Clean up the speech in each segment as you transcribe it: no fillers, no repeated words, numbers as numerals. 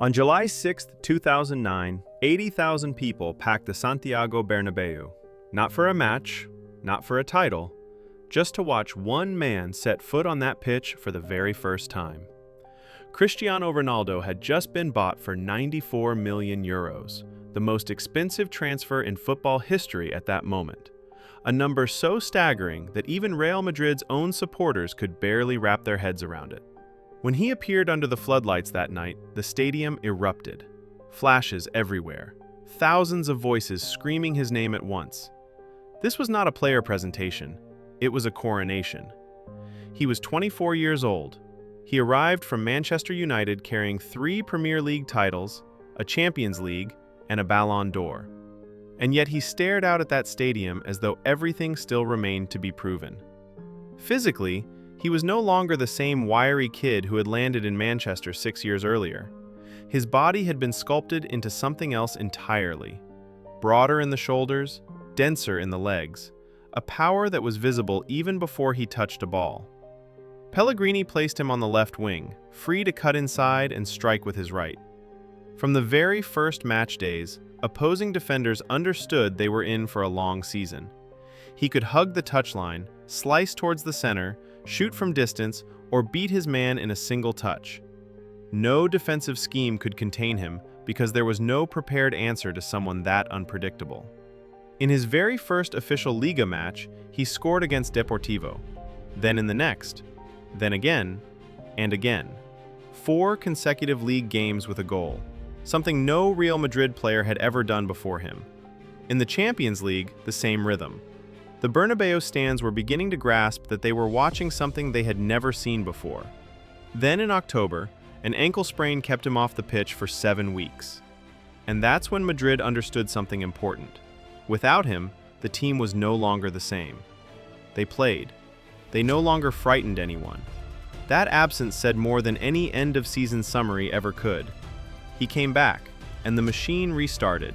On July 6, 2009, 80,000 people packed the Santiago Bernabeu, not for a match, not for a title, just to watch one man set foot on that pitch for the very first time. Cristiano Ronaldo had just been bought for 94 million euros, the most expensive transfer in football history at that moment, a number so staggering that even Real Madrid's own supporters could barely wrap their heads around it. When he appeared under the floodlights that night, the stadium erupted. Flashes everywhere, thousands of voices screaming his name at once. This was not a player presentation, it was a coronation. He was 24 years old. He arrived from Manchester United carrying 3 Premier League titles, a Champions League, and a Ballon d'Or. And yet he stared out at that stadium as though everything still remained to be proven. Physically, he was no longer the same wiry kid who had landed in Manchester 6 years earlier. His body had been sculpted into something else entirely. Broader in the shoulders, denser in the legs, a power that was visible even before he touched a ball. Pellegrini placed him on the left wing, free to cut inside and strike with his right. From the very first match days, opposing defenders understood they were in for a long season. He could hug the touchline, slice towards the center, shoot from distance, or beat his man in a single touch. No defensive scheme could contain him because there was no prepared answer to someone that unpredictable. In his very first official Liga match, he scored against Deportivo. Then in the next, then again, and again. 4 consecutive league games with a goal, something no Real Madrid player had ever done before him. In the Champions League, the same rhythm. The Bernabeu stands were beginning to grasp that they were watching something they had never seen before. Then in October, an ankle sprain kept him off the pitch for 7 weeks. And that's when Madrid understood something important. Without him, the team was no longer the same. They played. They no longer frightened anyone. That absence said more than any end-of-season summary ever could. He came back, and the machine restarted.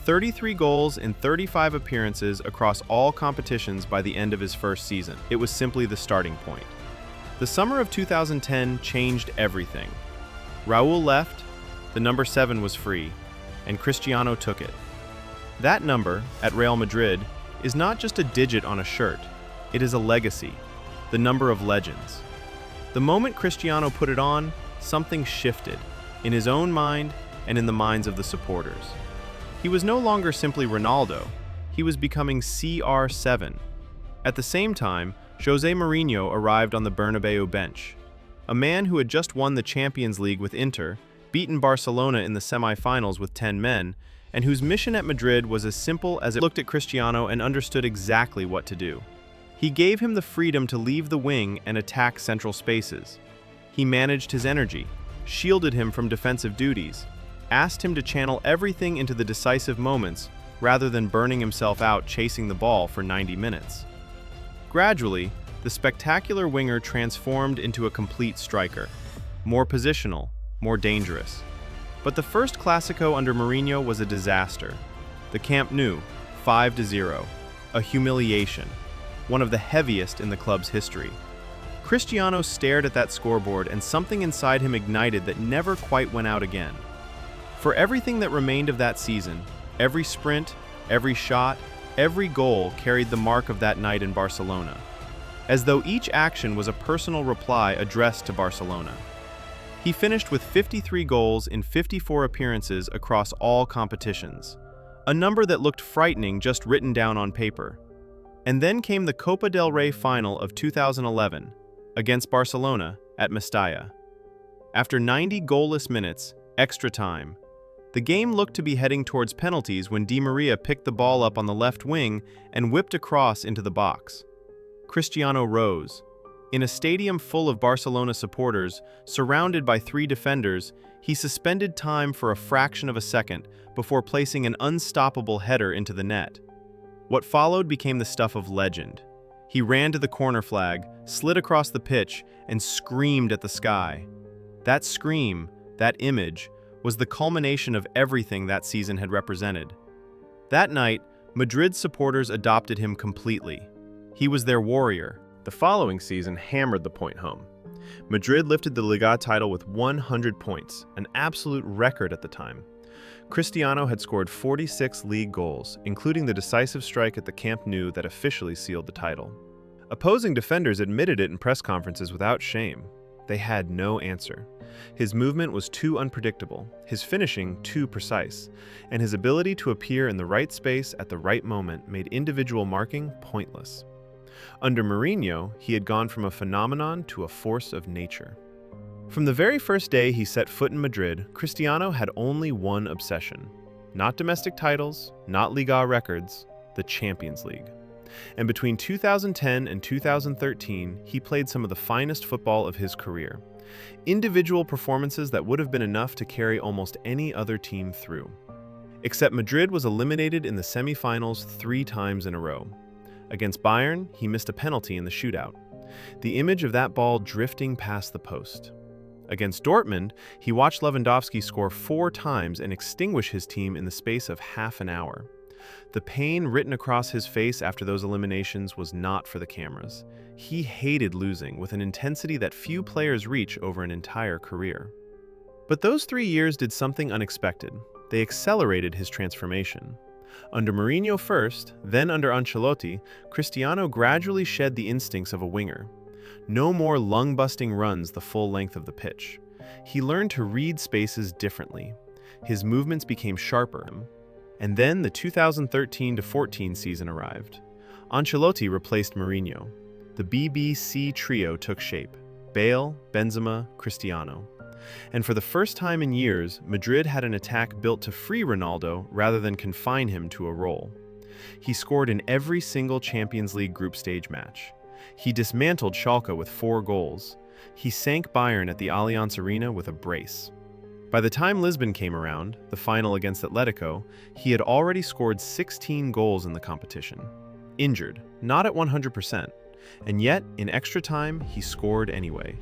33 goals in 35 appearances across all competitions by the end of his first season. It was simply the starting point. The summer of 2010 changed everything. Raúl left, the number 7 was free, and Cristiano took it. That number, at Real Madrid, is not just a digit on a shirt, it is a legacy, the number of legends. The moment Cristiano put it on, something shifted, in his own mind and in the minds of the supporters. He was no longer simply Ronaldo, he was becoming CR7. At the same time, José Mourinho arrived on the Bernabeu bench. A man who had just won the Champions League with Inter, beaten Barcelona in the semi-finals with 10 men, and whose mission at Madrid was as simple as it looked at Cristiano and understood exactly what to do. He gave him the freedom to leave the wing and attack central spaces. He managed his energy, shielded him from defensive duties, asked him to channel everything into the decisive moments rather than burning himself out chasing the ball for 90 minutes. Gradually, the spectacular winger transformed into a complete striker, more positional, more dangerous. But the first Clásico under Mourinho was a disaster. The Camp Nou, 5-0, a humiliation, one of the heaviest in the club's history. Cristiano stared at that scoreboard and something inside him ignited that never quite went out again. For everything that remained of that season, every sprint, every shot, every goal carried the mark of that night in Barcelona, as though each action was a personal reply addressed to Barcelona. He finished with 53 goals in 54 appearances across all competitions, a number that looked frightening just written down on paper. And then came the Copa del Rey final of 2011, against Barcelona at Mestalla. After 90 goalless minutes, extra time, the game looked to be heading towards penalties when Di Maria picked the ball up on the left wing and whipped across into the box. Cristiano rose. In a stadium full of Barcelona supporters, surrounded by 3 defenders, he suspended time for a fraction of a second before placing an unstoppable header into the net. What followed became the stuff of legend. He ran to the corner flag, slid across the pitch, and screamed at the sky. That scream, that image, was the culmination of everything that season had represented. That night, Madrid supporters adopted him completely. He was their warrior. The following season hammered the point home. Madrid lifted the Liga title with 100 points, an absolute record at the time. Cristiano had scored 46 league goals, including the decisive strike at the Camp Nou that officially sealed the title. Opposing defenders admitted it in press conferences without shame. They had no answer. His movement was too unpredictable, his finishing too precise, and his ability to appear in the right space at the right moment made individual marking pointless. Under Mourinho, he had gone from a phenomenon to a force of nature. From the very first day he set foot in Madrid, Cristiano had only one obsession. Not domestic titles, not Liga records, the Champions League. And between 2010 and 2013, he played some of the finest football of his career. Individual performances that would have been enough to carry almost any other team through. Except Madrid was eliminated in the semi-finals 3 times in a row. Against Bayern, he missed a penalty in the shootout. The image of that ball drifting past the post. Against Dortmund, he watched Lewandowski score 4 times and extinguish his team in the space of half an hour. The pain written across his face after those eliminations was not for the cameras. He hated losing with an intensity that few players reach over an entire career. But those 3 years did something unexpected. They accelerated his transformation. Under Mourinho first, then under Ancelotti, Cristiano gradually shed the instincts of a winger. No more lung-busting runs the full length of the pitch. He learned to read spaces differently. His movements became sharper. And then the 2013-14 season arrived. Ancelotti replaced Mourinho. The BBC trio took shape: Bale, Benzema, Cristiano. And for the first time in years, Madrid had an attack built to free Ronaldo rather than confine him to a role. He scored in every single Champions League group stage match. He dismantled Schalke with 4 goals. He sank Bayern at the Allianz Arena with a brace. By the time Lisbon came around, the final against Atletico, he had already scored 16 goals in the competition. Injured, not at 100%, and yet, in extra time, he scored anyway.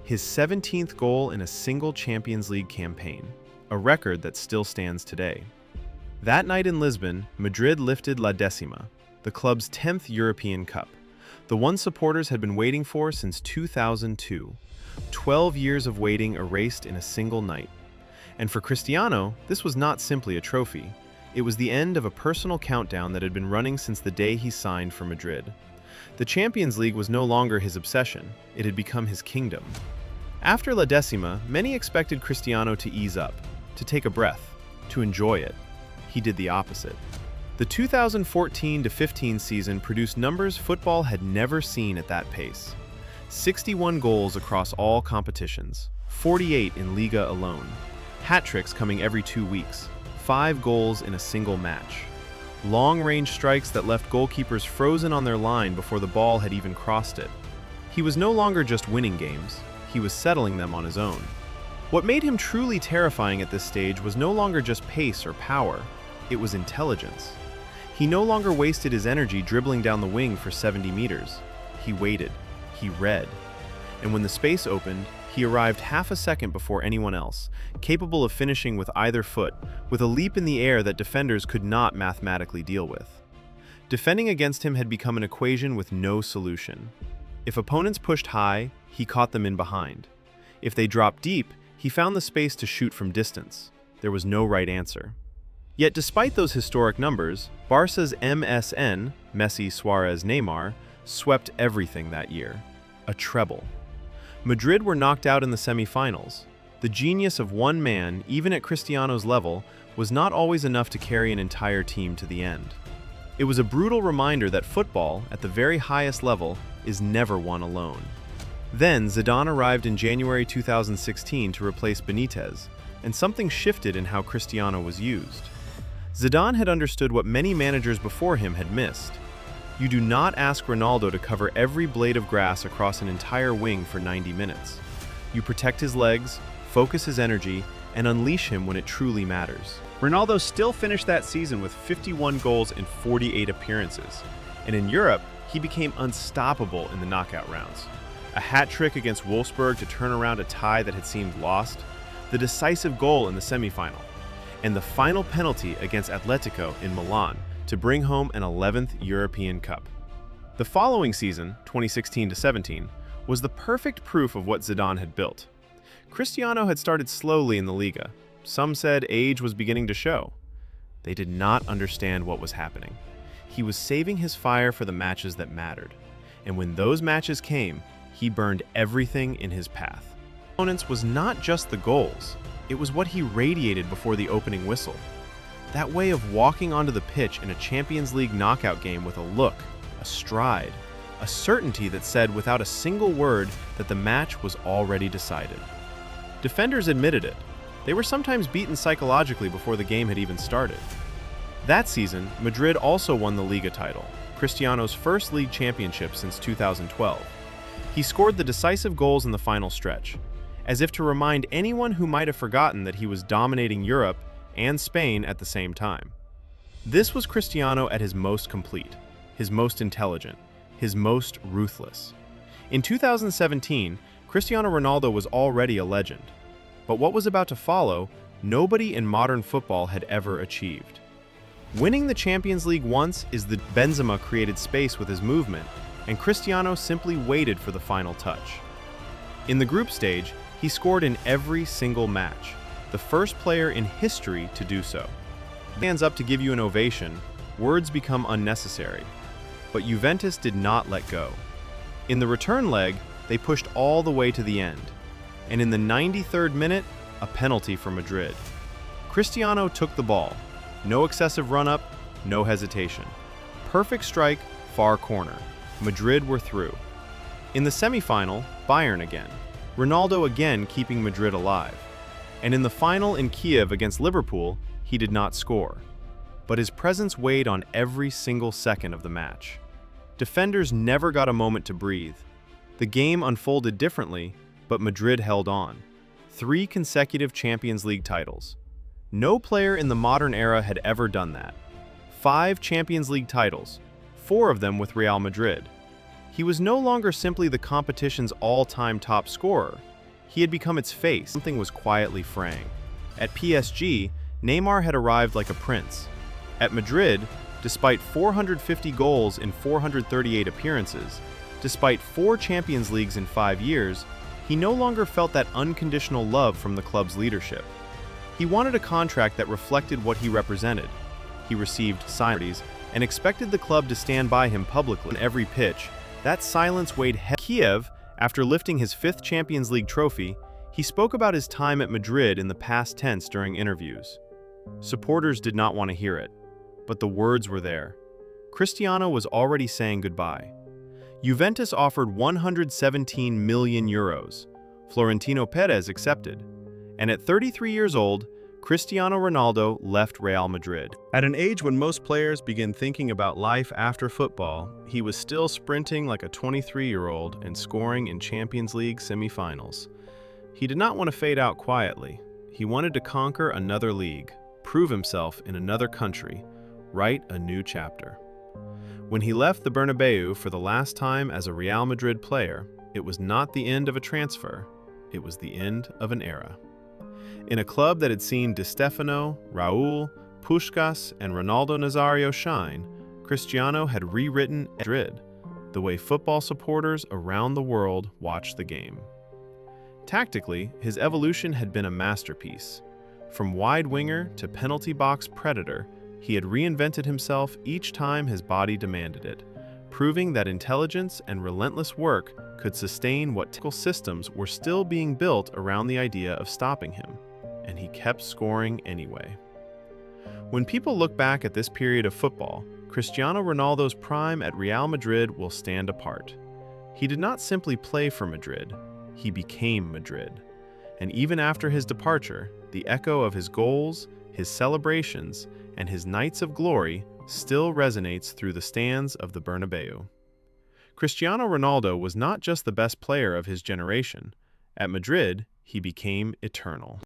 His 17th goal in a single Champions League campaign, a record that still stands today. That night in Lisbon, Madrid lifted La Decima, the club's 10th European Cup, the one supporters had been waiting for since 2002. 12 years of waiting erased in a single night. And for Cristiano, this was not simply a trophy. It was the end of a personal countdown that had been running since the day he signed for Madrid. The Champions League was no longer his obsession, it had become his kingdom. After La Decima, many expected Cristiano to ease up, to take a breath, to enjoy it. He did the opposite. The 2014-15 season produced numbers football had never seen at that pace. 61 goals across all competitions, 48 in Liga alone. Hat-tricks coming every 2 weeks, 5 goals in a single match. Long-range strikes that left goalkeepers frozen on their line before the ball had even crossed it. He was no longer just winning games, he was settling them on his own. What made him truly terrifying at this stage was no longer just pace or power, it was intelligence. He no longer wasted his energy dribbling down the wing for 70 meters. He waited, he read. And when the space opened, he arrived half a second before anyone else, capable of finishing with either foot, with a leap in the air that defenders could not mathematically deal with. Defending against him had become an equation with no solution. If opponents pushed high, he caught them in behind. If they dropped deep, he found the space to shoot from distance. There was no right answer. Yet despite those historic numbers, Barca's MSN, Messi, Suarez, Neymar, swept everything that year. A treble. Madrid were knocked out in the semi-finals. The genius of one man, even at Cristiano's level, was not always enough to carry an entire team to the end. It was a brutal reminder that football, at the very highest level, is never won alone. Then Zidane arrived in January 2016 to replace Benitez, and something shifted in how Cristiano was used. Zidane had understood what many managers before him had missed. You do not ask Ronaldo to cover every blade of grass across an entire wing for 90 minutes. You protect his legs, focus his energy, and unleash him when it truly matters. Ronaldo still finished that season with 51 goals in 48 appearances. And in Europe, he became unstoppable in the knockout rounds. A hat-trick against Wolfsburg to turn around a tie that had seemed lost, the decisive goal in the semi-final, and the final penalty against Atletico in Milan to bring home an 11th European Cup. The following season, 2016-17, was the perfect proof of what Zidane had built. Cristiano had started slowly in the Liga. Some said age was beginning to show. They did not understand what was happening. He was saving his fire for the matches that mattered. And when those matches came, he burned everything in his path. Opponents was not just the goals, it was what he radiated before the opening whistle. That way of walking onto the pitch in a Champions League knockout game with a look, a stride, a certainty that said without a single word that the match was already decided. Defenders admitted it. They were sometimes beaten psychologically before the game had even started. That season, Madrid also won the Liga title, Cristiano's first league championship since 2012. He scored the decisive goals in the final stretch, as if to remind anyone who might have forgotten that he was dominating Europe and Spain at the same time. This was Cristiano at his most complete, his most intelligent, his most ruthless. In 2017, Cristiano Ronaldo was already a legend. But what was about to follow, nobody in modern football had ever achieved. Winning the Champions League once is the Benzema created space with his movement, and Cristiano simply waited for the final touch. In the group stage, he scored in every single match, the first player in history to do so. Stands up to give you an ovation, words become unnecessary. But Juventus did not let go. In the return leg, they pushed all the way to the end. And in the 93rd minute, a penalty for Madrid. Cristiano took the ball. No excessive run-up, no hesitation. Perfect strike, far corner. Madrid were through. In the semi-final, Bayern again. Ronaldo again keeping Madrid alive. And in the final in Kiev against Liverpool, he did not score. But his presence weighed on every single second of the match. Defenders never got a moment to breathe. The game unfolded differently, but Madrid held on. 3 consecutive Champions League titles. No player in the modern era had ever done that. 5 Champions League titles, 4 of them with Real Madrid. He was no longer simply the competition's all-time top scorer. He had become its face. Something was quietly fraying. At PSG, Neymar had arrived like a prince. At Madrid, despite 450 goals in 438 appearances, despite 4 Champions Leagues in 5 years, he no longer felt that unconditional love from the club's leadership. He wanted a contract that reflected what he represented. He received silence and expected the club to stand by him publicly on every pitch. That silence weighed heavy. Kiev, after lifting his 5th Champions League trophy, he spoke about his time at Madrid in the past tense during interviews. Supporters did not want to hear it, but the words were there. Cristiano was already saying goodbye. Juventus offered 117 million euros. Florentino Perez accepted. And at 33 years old, Cristiano Ronaldo left Real Madrid. At an age when most players begin thinking about life after football, he was still sprinting like a 23-year-old and scoring in Champions League semi-finals. He did not want to fade out quietly. He wanted to conquer another league, prove himself in another country, write a new chapter. When he left the Bernabeu for the last time as a Real Madrid player, it was not the end of a transfer, it was the end of an era. In a club that had seen Di Stefano, Raul, Puskás, and Ronaldo Nazario shine, Cristiano had rewritten Madrid, the way football supporters around the world watch the game. Tactically, his evolution had been a masterpiece. From wide winger to penalty box predator, he had reinvented himself each time his body demanded it, proving that intelligence and relentless work could sustain what technical systems were still being built around the idea of stopping him. And he kept scoring anyway. When people look back at this period of football, Cristiano Ronaldo's prime at Real Madrid will stand apart. He did not simply play for Madrid, he became Madrid. And even after his departure, the echo of his goals, his celebrations, and his nights of glory still resonates through the stands of the Bernabeu. Cristiano Ronaldo was not just the best player of his generation. At Madrid, he became eternal.